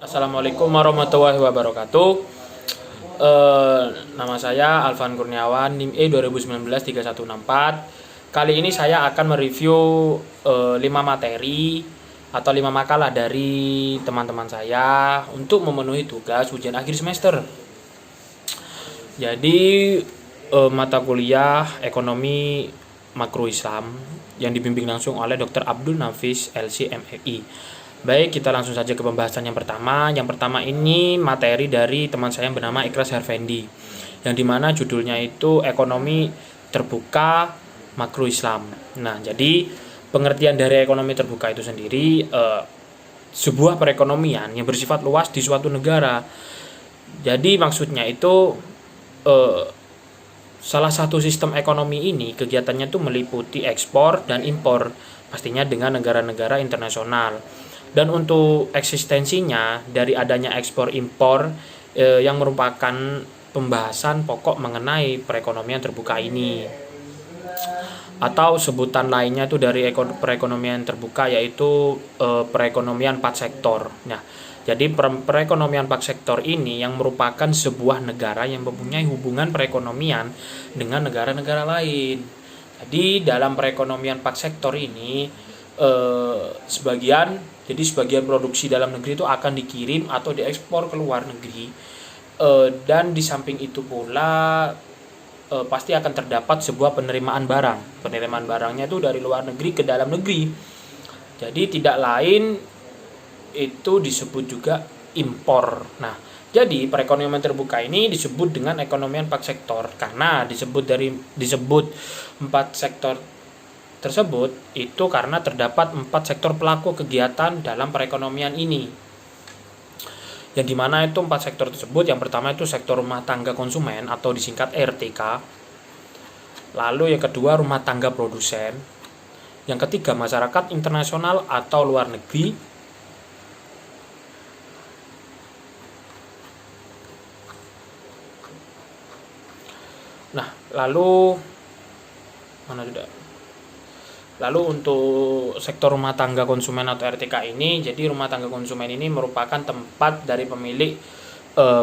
Assalamualaikum warahmatullahi wabarakatuh. Nama saya Alvan Kurniawan, NIM E 2019-3164. Kali ini saya akan mereview 5 materi atau 5 makalah dari teman-teman saya untuk memenuhi tugas ujian akhir semester. Jadi mata kuliah ekonomi makro Islam yang dibimbing langsung oleh Dr. Abdul Nafis LC MEI. Baik, kita langsung saja ke pembahasan yang pertama. Yang pertama ini materi dari teman saya yang bernama Ikhlas Herfendi, yang dimana judulnya itu ekonomi terbuka makro Islam. Nah, jadi pengertian dari ekonomi terbuka itu sendiri sebuah perekonomian yang bersifat luas di suatu negara. Jadi maksudnya itu salah satu sistem ekonomi ini kegiatannya itu meliputi ekspor dan impor, pastinya dengan negara-negara internasional. Dan untuk eksistensinya dari adanya ekspor impor yang merupakan pembahasan pokok mengenai perekonomian terbuka ini, atau sebutan lainnya itu dari perekonomian terbuka yaitu perekonomian 4 sektor. Nah, jadi perekonomian 4 sektor ini yang merupakan sebuah negara yang mempunyai hubungan perekonomian dengan negara-negara lain. Jadi dalam perekonomian 4 sektor ini sebagian produksi dalam negeri itu akan dikirim atau diekspor ke luar negeri, dan di samping itu pula pasti akan terdapat sebuah penerimaan barangnya itu dari luar negeri ke dalam negeri. Jadi tidak lain itu disebut juga impor. Nah, jadi perekonomian terbuka ini disebut dengan ekonomi 4 sektor karena disebut 4 sektor tersebut itu karena terdapat 4 sektor pelaku kegiatan dalam perekonomian ini. Yang dimana itu 4 sektor tersebut, yang pertama itu sektor rumah tangga konsumen atau disingkat RTK. Lalu yang kedua rumah tangga produsen. Yang ketiga masyarakat internasional atau luar negeri. Nah, lalu untuk sektor rumah tangga konsumen atau RTK ini, jadi rumah tangga konsumen ini merupakan tempat dari pemilik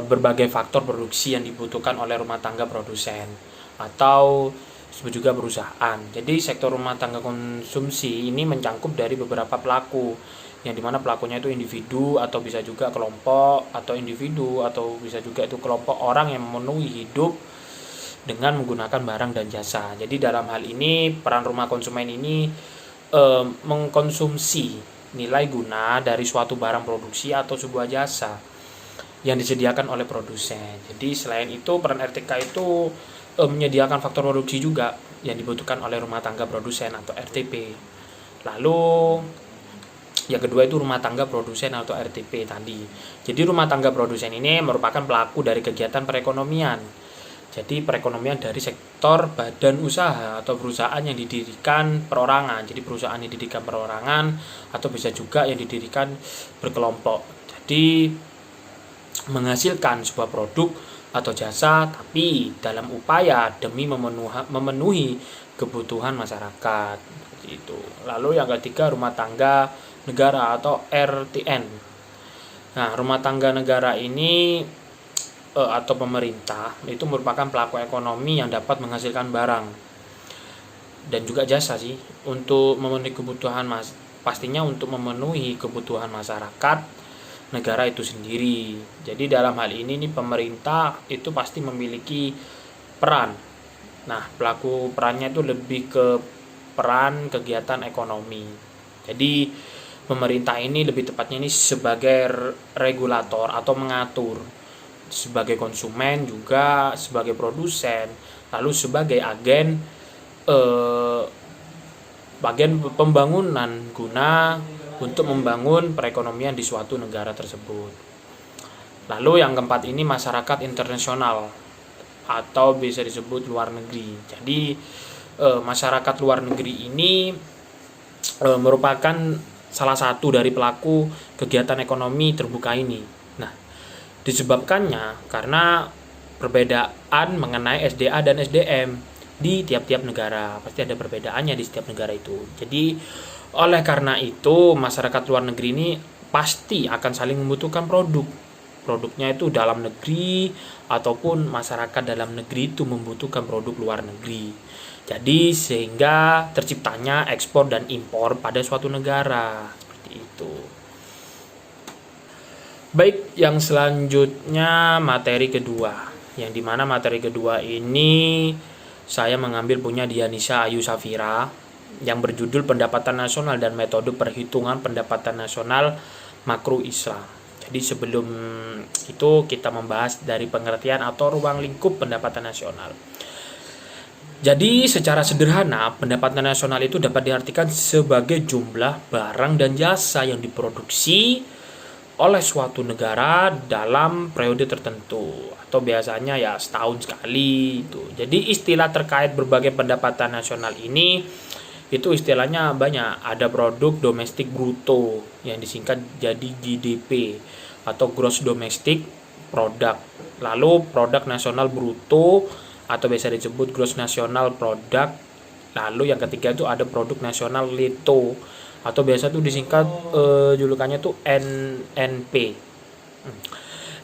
berbagai faktor produksi yang dibutuhkan oleh rumah tangga produsen atau disebut juga perusahaan. Jadi sektor rumah tangga konsumsi ini mencakup dari beberapa pelaku, yang dimana pelakunya itu individu atau bisa juga kelompok atau individu atau bisa juga itu kelompok orang yang memenuhi hidup dengan menggunakan barang dan jasa. Jadi dalam hal ini peran rumah konsumen ini mengkonsumsi nilai guna dari suatu barang produksi atau sebuah jasa yang disediakan oleh produsen. Jadi selain itu peran RTK itu menyediakan faktor produksi juga yang dibutuhkan oleh rumah tangga produsen atau RTP. Lalu yang kedua itu rumah tangga produsen atau RTP tadi. Jadi rumah tangga produsen ini merupakan pelaku dari kegiatan perekonomian. Jadi perekonomian dari sektor badan usaha atau perusahaan yang didirikan perorangan. Jadi perusahaan yang didirikan perorangan atau bisa juga yang didirikan berkelompok. Jadi menghasilkan sebuah produk atau jasa tapi dalam upaya demi memenuhi kebutuhan masyarakat. Itu. Lalu yang ketiga rumah tangga negara atau RTN. Nah, rumah tangga negara ini atau pemerintah itu merupakan pelaku ekonomi yang dapat menghasilkan barang dan juga jasa sih untuk memenuhi kebutuhan pastinya untuk memenuhi kebutuhan masyarakat negara itu sendiri. Jadi dalam hal ini nih pemerintah itu pasti memiliki peran. Nah, pelaku perannya itu lebih ke peran kegiatan ekonomi. Jadi pemerintah ini lebih tepatnya ini sebagai regulator atau mengatur, sebagai konsumen juga sebagai produsen, lalu sebagai agen pembangunan guna untuk membangun perekonomian di suatu negara tersebut. Lalu yang keempat ini masyarakat internasional atau bisa disebut luar negeri. Jadi masyarakat luar negeri ini merupakan salah satu dari pelaku kegiatan ekonomi terbuka ini. Disebabkannya karena perbedaan mengenai SDA dan SDM di tiap-tiap negara. Pasti ada perbedaannya di setiap negara itu. Jadi oleh karena itu masyarakat luar negeri ini pasti akan saling membutuhkan produknya itu dalam negeri ataupun masyarakat dalam negeri itu membutuhkan produk luar negeri. Jadi sehingga terciptanya ekspor dan impor pada suatu negara seperti itu. Baik, yang selanjutnya materi kedua, yang dimana materi kedua ini saya mengambil punya Dianisa Ayu Safira yang berjudul Pendapatan Nasional dan Metode Perhitungan Pendapatan Nasional Makro Islam. Jadi sebelum itu kita membahas dari pengertian atau ruang lingkup pendapatan nasional. Jadi secara sederhana pendapatan nasional itu dapat diartikan sebagai jumlah barang dan jasa yang diproduksi oleh suatu negara dalam periode tertentu atau biasanya ya setahun sekali itu. Jadi istilah terkait berbagai pendapatan nasional ini itu istilahnya banyak. Ada produk domestik bruto yang disingkat jadi GDP atau gross domestic product. Lalu produk nasional bruto atau biasa disebut gross national product. Lalu yang ketiga itu ada produk nasional neto atau biasa itu disingkat julukannya itu NNP.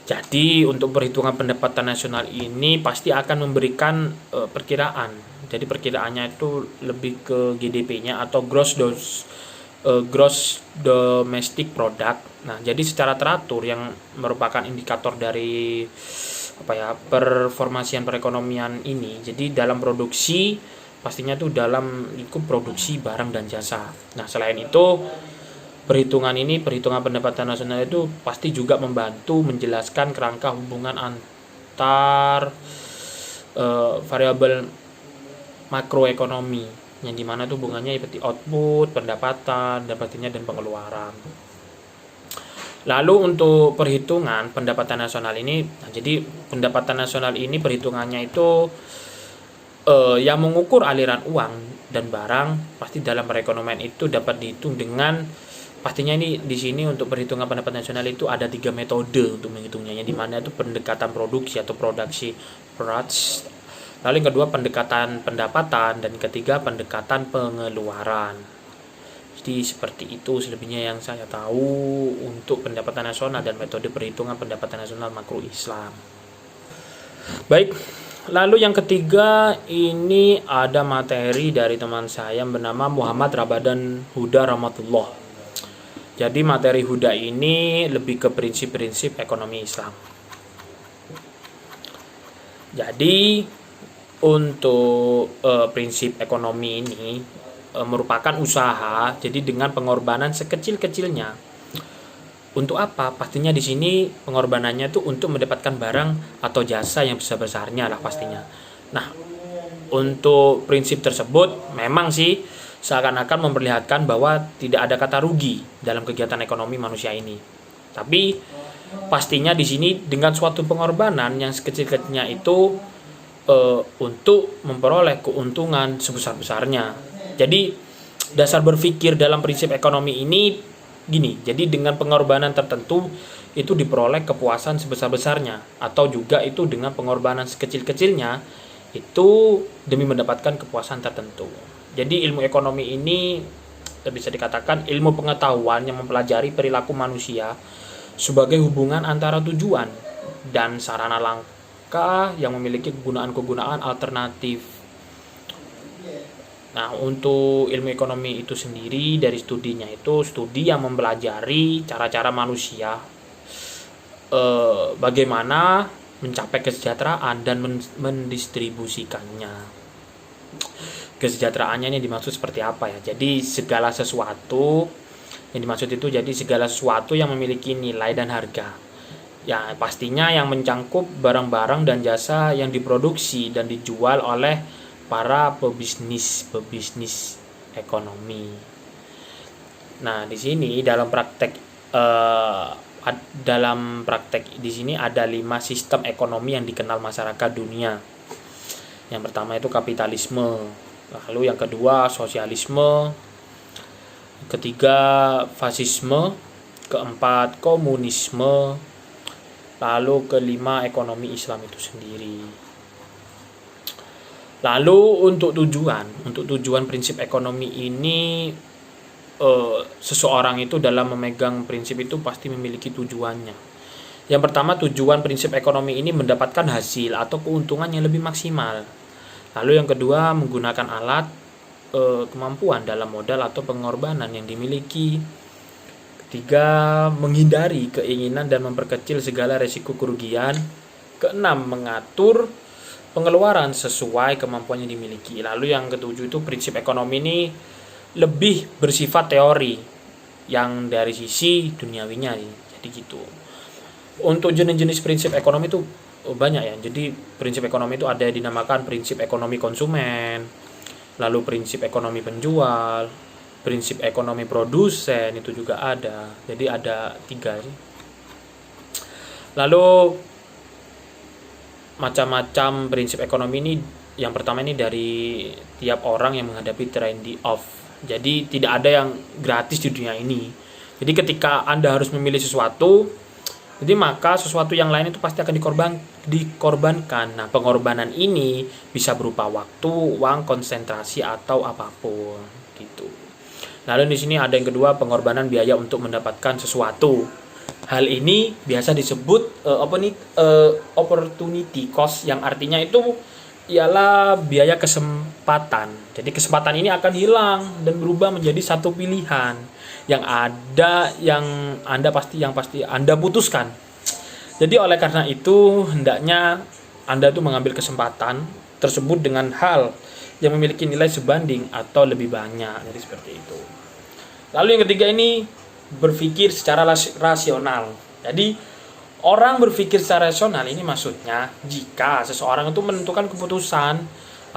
Jadi untuk perhitungan pendapatan nasional ini pasti akan memberikan perkiraan. Jadi perkiraannya itu lebih ke GDP-nya atau gross domestic product. Nah, jadi secara teratur yang merupakan indikator dari performasian perekonomian ini. Jadi dalam produksi pastinya itu dalam lingkup produksi barang dan jasa. Nah, selain itu perhitungan pendapatan nasional itu pasti juga membantu menjelaskan kerangka hubungan antar variabel makroekonomi yang dimana tuh hubungannya seperti output, pendapatan, dan pengeluaran. Lalu untuk perhitungan pendapatan nasional ini, nah jadi pendapatan nasional ini perhitungannya itu yang mengukur aliran uang dan barang pasti dalam perekonomian itu dapat dihitung dengan pastinya ini di sini untuk perhitungan pendapatan nasional itu ada 3 metode untuk menghitungnya, yang dimana itu pendekatan produksi atau produksi price. Lalu yang kedua pendekatan pendapatan dan ketiga pendekatan pengeluaran. Jadi seperti itu selebihnya yang saya tahu untuk pendapatan nasional dan metode perhitungan pendapatan nasional makro Islam. Baik, lalu yang ketiga ini ada materi dari teman saya yang bernama Muhammad Ramadan Huda Rahmatullah. Jadi materi Huda ini lebih ke prinsip-prinsip ekonomi Islam. Jadi untuk prinsip ekonomi ini merupakan usaha, jadi dengan pengorbanan sekecil-kecilnya. Untuk apa? Pastinya di sini pengorbanannya itu untuk mendapatkan barang atau jasa yang besar-besarnya lah pastinya. Nah, untuk prinsip tersebut memang sih seakan-akan memperlihatkan bahwa tidak ada kata rugi dalam kegiatan ekonomi manusia ini. Tapi pastinya di sini dengan suatu pengorbanan yang sekecil-kecilnya itu untuk memperoleh keuntungan sebesar-besarnya. Jadi dasar berpikir dalam prinsip ekonomi ini gini, jadi dengan pengorbanan tertentu itu diperoleh kepuasan sebesar-besarnya, atau juga itu dengan pengorbanan sekecil-kecilnya itu demi mendapatkan kepuasan tertentu. Jadi ilmu ekonomi ini bisa dikatakan ilmu pengetahuan yang mempelajari perilaku manusia sebagai hubungan antara tujuan dan sarana langkah yang memiliki kegunaan-kegunaan alternatif. Nah, untuk ilmu ekonomi itu sendiri dari studinya itu studi yang mempelajari cara-cara manusia bagaimana mencapai kesejahteraan dan mendistribusikannya. Kesejahteraannya ini dimaksud seperti apa ya? Jadi segala sesuatu yang dimaksud itu jadi segala sesuatu yang memiliki nilai dan harga. Ya, pastinya yang mencangkup barang-barang dan jasa yang diproduksi dan dijual oleh para pebisnis ekonomi. Nah, di sini dalam praktek di sini ada 5 sistem ekonomi yang dikenal masyarakat dunia. Yang pertama itu kapitalisme, lalu yang kedua sosialisme, ketiga fasisme, keempat komunisme, lalu kelima ekonomi Islam itu sendiri. Lalu untuk tujuan prinsip ekonomi ini seseorang itu dalam memegang prinsip itu pasti memiliki tujuannya. Yang pertama, tujuan prinsip ekonomi ini mendapatkan hasil atau keuntungan yang lebih maksimal. Lalu yang kedua, menggunakan alat kemampuan dalam modal atau pengorbanan yang dimiliki. Ketiga, menghindari keinginan dan memperkecil segala resiko kerugian. Keenam, mengatur pengeluaran sesuai kemampuan yang dimiliki. Lalu yang ketujuh itu prinsip ekonomi ini lebih bersifat teori yang dari sisi duniawinya. Jadi gitu. Untuk jenis-jenis prinsip ekonomi itu banyak ya. Jadi prinsip ekonomi itu ada yang dinamakan prinsip ekonomi konsumen, lalu prinsip ekonomi penjual, prinsip ekonomi produsen itu juga ada. Jadi ada 3 sih. Lalu macam-macam prinsip ekonomi ini, yang pertama ini dari tiap orang yang menghadapi trade off. Jadi tidak ada yang gratis di dunia ini. Jadi ketika Anda harus memilih sesuatu, jadi maka sesuatu yang lain itu pasti akan dikorbankan. Nah, pengorbanan ini bisa berupa waktu, uang, konsentrasi atau apapun gitu. Lalu di sini ada yang kedua, pengorbanan biaya untuk mendapatkan sesuatu. Hal ini biasa disebut opportunity cost, yang artinya itu ialah biaya kesempatan. Jadi kesempatan ini akan hilang dan berubah menjadi satu pilihan yang pasti Anda putuskan. Jadi oleh karena itu hendaknya Anda tuh mengambil kesempatan tersebut dengan hal yang memiliki nilai sebanding atau lebih banyak. Jadi seperti itu. Lalu yang ketiga ini, berpikir secara rasional. Jadi orang berpikir secara rasional ini maksudnya jika seseorang itu menentukan keputusan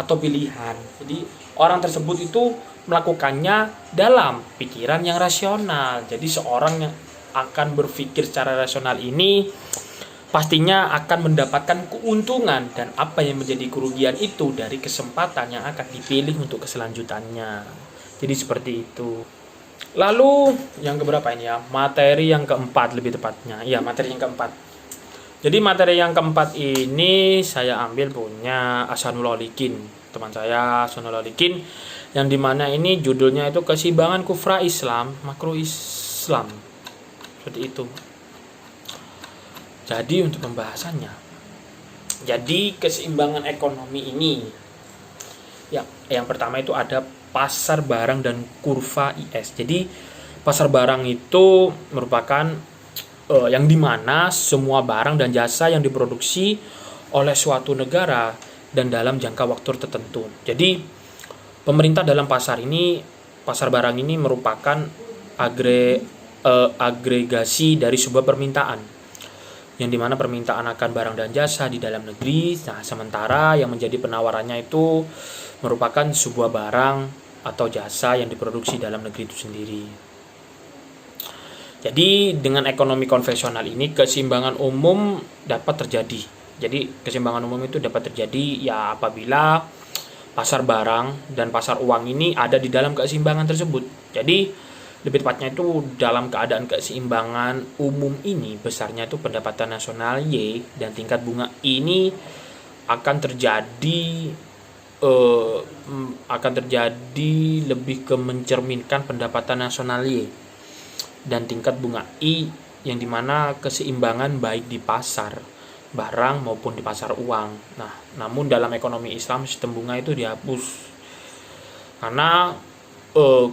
atau pilihan. Jadi orang tersebut itu melakukannya dalam pikiran yang rasional. Jadi seorang yang akan berpikir secara rasional ini pastinya akan mendapatkan keuntungan dan apa yang menjadi kerugian itu dari kesempatan yang akan dipilih untuk keselanjutannya. Jadi seperti itu. Lalu yang keberapa ini ya? Materi yang keempat lebih tepatnya. Iya, materi yang keempat. Jadi materi yang keempat ini saya ambil punya Ahsanul Holikin, teman saya Ahsanul Holikin, yang dimana ini judulnya itu keseimbangan kufra Islam, makro Islam. Seperti itu. Jadi untuk pembahasannya, jadi keseimbangan ekonomi ini, ya, yang pertama itu ada pasar barang dan kurva IS. Jadi pasar barang itu merupakan yang dimana semua barang dan jasa yang diproduksi oleh suatu negara dan dalam jangka waktu tertentu. Jadi pemerintah dalam pasar barang ini merupakan agregasi dari sebuah permintaan, yang dimana permintaan akan barang dan jasa di dalam negeri. Nah, sementara yang menjadi penawarannya itu merupakan sebuah barang atau jasa yang diproduksi dalam negeri itu sendiri. Jadi dengan ekonomi konvensional ini keseimbangan umum dapat terjadi. Jadi keseimbangan umum itu dapat terjadi ya apabila pasar barang dan pasar uang ini ada di dalam keseimbangan tersebut. Jadi lebih tepatnya itu dalam keadaan keseimbangan umum ini, besarnya itu pendapatan nasional Y dan tingkat bunga ini akan terjadi lebih ke mencerminkan pendapatan nasional Y dan tingkat bunga I, yang dimana keseimbangan baik di pasar barang maupun di pasar uang. Nah, namun dalam ekonomi Islam sistem bunga itu dihapus karena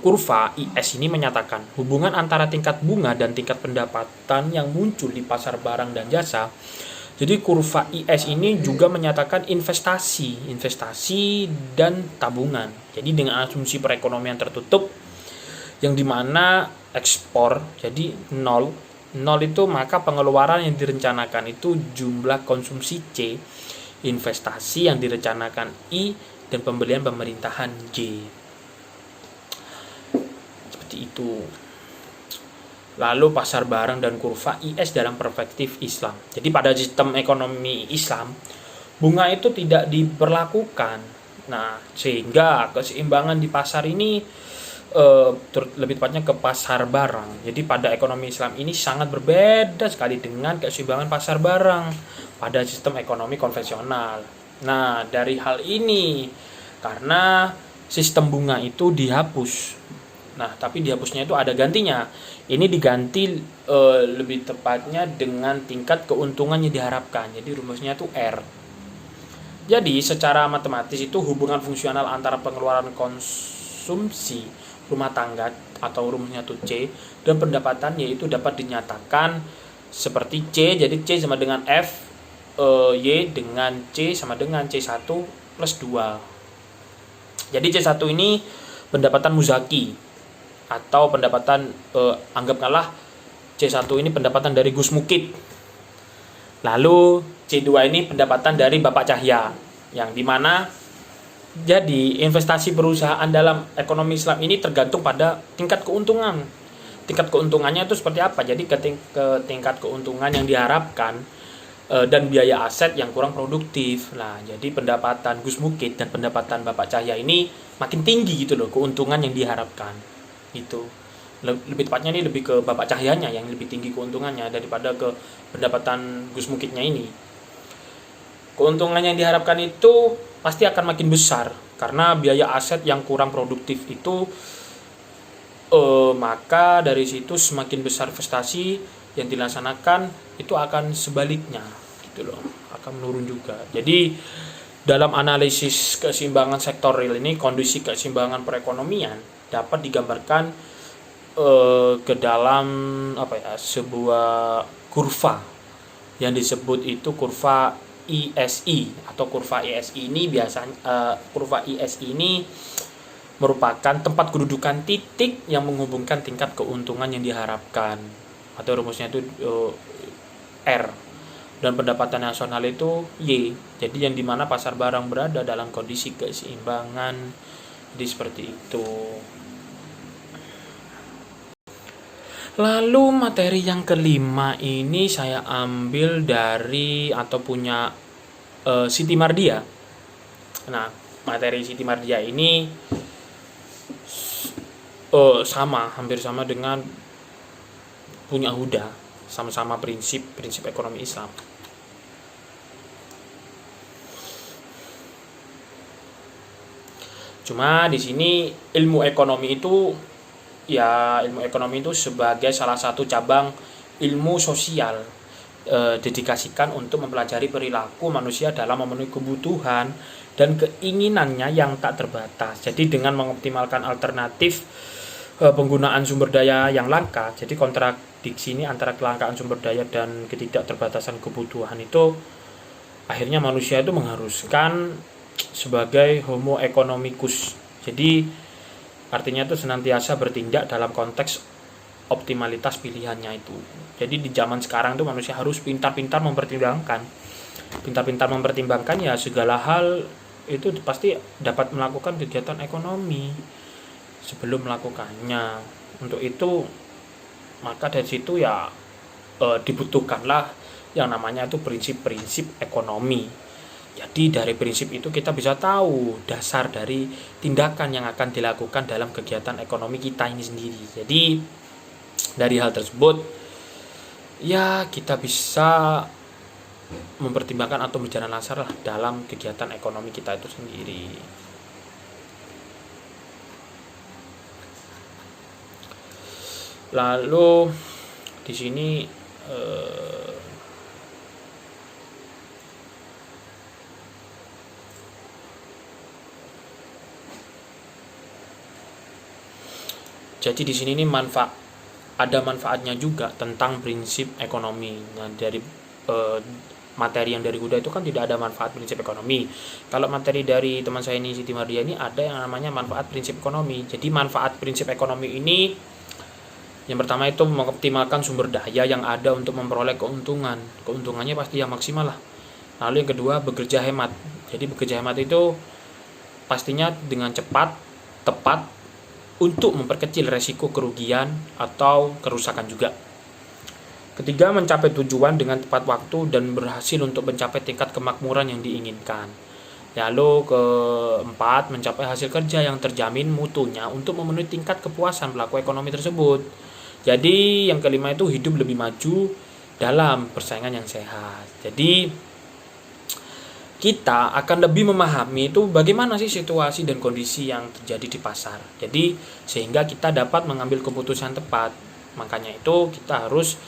kurva IS ini menyatakan hubungan antara tingkat bunga dan tingkat pendapatan yang muncul di pasar barang dan jasa. Jadi kurva IS ini juga menyatakan investasi dan tabungan. Jadi dengan asumsi perekonomian tertutup yang dimana ekspor jadi nol itu, maka pengeluaran yang direncanakan itu jumlah konsumsi C, investasi yang direncanakan I, dan pembelian pemerintahan J. Seperti itu. Lalu pasar barang dan kurva IS dalam perspektif Islam. Jadi pada sistem ekonomi Islam, bunga itu tidak diberlakukan. Nah, sehingga keseimbangan di pasar ini lebih tepatnya ke pasar barang. Jadi pada ekonomi Islam ini sangat berbeda sekali dengan keseimbangan pasar barang pada sistem ekonomi konvensional. Nah, dari hal ini karena sistem bunga itu dihapus Nah, tapi dihapusnya itu ada gantinya. Ini diganti lebih tepatnya dengan tingkat keuntungan yang diharapkan. Jadi rumusnya itu R. Jadi secara matematis itu hubungan fungsional antara pengeluaran konsumsi rumah tangga atau rumusnya itu C dan pendapatan yaitu dapat dinyatakan seperti C. Jadi C sama dengan F, Y dengan C sama dengan C1 plus 2. Jadi C1 ini pendapatan Muzaki atau pendapatan anggaplah C1 ini pendapatan dari Gus Mukid. Lalu C2 ini pendapatan dari Bapak Cahya, yang dimana jadi investasi perusahaan dalam ekonomi Islam ini tergantung pada tingkat keuntungan. Tingkat keuntungannya itu seperti apa? Jadi ke tingkat keuntungan yang diharapkan dan biaya aset yang kurang produktif. Nah, jadi pendapatan Gus Mukid dan pendapatan Bapak Cahya ini makin tinggi gitu loh, keuntungan yang diharapkan. Gitu. Lebih tepatnya ini lebih ke Bapak Cahyanya yang lebih tinggi keuntungannya daripada ke pendapatan Gus Mukidnya ini. Keuntungan yang diharapkan itu pasti akan makin besar karena biaya aset yang kurang produktif itu maka dari situ semakin besar investasi yang dilaksanakan itu akan sebaliknya gitu loh, akan menurun juga. Jadi dalam analisis keseimbangan sektor real ini, kondisi keseimbangan perekonomian dapat digambarkan ke dalam sebuah kurva yang disebut itu kurva ISI atau kurva ISI ini biasanya kurva ISI ini merupakan tempat kedudukan titik yang menghubungkan tingkat keuntungan yang diharapkan atau rumusnya itu R dan pendapatan nasional itu Y. Jadi yang dimana pasar barang berada dalam kondisi keseimbangan. Jadi seperti itu. Lalu materi yang kelima ini saya ambil dari atau punya Siti Mardia. Nah, materi Siti Mardia ini hampir sama dengan punya Huda, sama-sama prinsip ekonomi Islam. Cuma di sini ilmu ekonomi itu sebagai salah satu cabang ilmu sosial dedikasikan untuk mempelajari perilaku manusia dalam memenuhi kebutuhan dan keinginannya yang tak terbatas. Jadi dengan mengoptimalkan alternatif penggunaan sumber daya yang langka, jadi kontradiksi ini antara kelangkaan sumber daya dan ketidakterbatasan kebutuhan itu akhirnya manusia itu mengharuskan sebagai homo economicus. Jadi artinya itu senantiasa bertindak dalam konteks optimalitas pilihannya itu. Jadi di zaman sekarang itu manusia harus pintar-pintar mempertimbangkan. Pintar-pintar mempertimbangkan ya segala hal itu pasti dapat melakukan kegiatan ekonomi sebelum melakukannya. Untuk itu maka dari situ ya dibutuhkanlah yang namanya itu prinsip-prinsip ekonomi. Jadi dari prinsip itu kita bisa tahu dasar dari tindakan yang akan dilakukan dalam kegiatan ekonomi kita ini sendiri. Jadi dari hal tersebut ya kita bisa mempertimbangkan atau berjalan lancar lah dalam kegiatan ekonomi kita itu sendiri. Lalu di sini jadi di sini ini ada manfaatnya juga tentang prinsip ekonomi. Nah, dari materi yang dari Huda itu kan tidak ada manfaat prinsip ekonomi. Kalau materi dari teman saya ini Siti Mardia ini ada yang namanya manfaat prinsip ekonomi. Jadi manfaat prinsip ekonomi ini yang pertama itu mengoptimalkan sumber daya yang ada untuk memperoleh keuntungan. Keuntungannya pasti yang maksimal lah. Lalu yang kedua bekerja hemat. Jadi bekerja hemat itu pastinya dengan cepat, tepat untuk memperkecil resiko kerugian atau kerusakan juga. Ketiga, mencapai tujuan dengan tepat waktu dan berhasil untuk mencapai tingkat kemakmuran yang diinginkan. Lalu keempat, mencapai hasil kerja yang terjamin mutunya untuk memenuhi tingkat kepuasan pelaku ekonomi tersebut. Jadi yang kelima itu hidup lebih maju dalam persaingan yang sehat. Jadi kita akan lebih memahami itu bagaimana sih situasi dan kondisi yang terjadi di pasar. Jadi sehingga kita dapat mengambil keputusan tepat. Makanya itu kita harus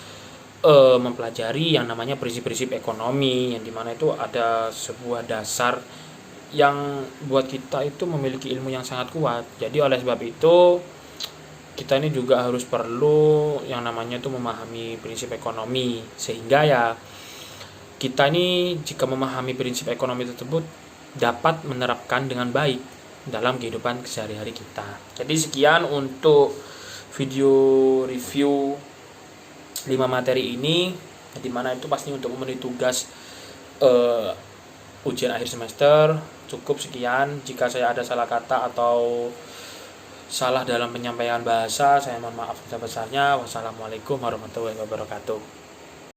mempelajari yang namanya prinsip-prinsip ekonomi, yang dimana itu ada sebuah dasar yang buat kita itu memiliki ilmu yang sangat kuat. Jadi oleh sebab itu kita ini juga harus perlu yang namanya itu memahami prinsip ekonomi, sehingga ya kita ini jika memahami prinsip ekonomi tersebut dapat menerapkan dengan baik dalam kehidupan sehari-hari kita. Jadi sekian untuk video review 5 materi ini, dimana itu pasti untuk memenuhi tugas ujian akhir semester. Cukup sekian. Jika saya ada salah kata atau salah dalam penyampaian bahasa, saya mohon maaf sebesar-besarnya. Wassalamualaikum warahmatullahi wabarakatuh.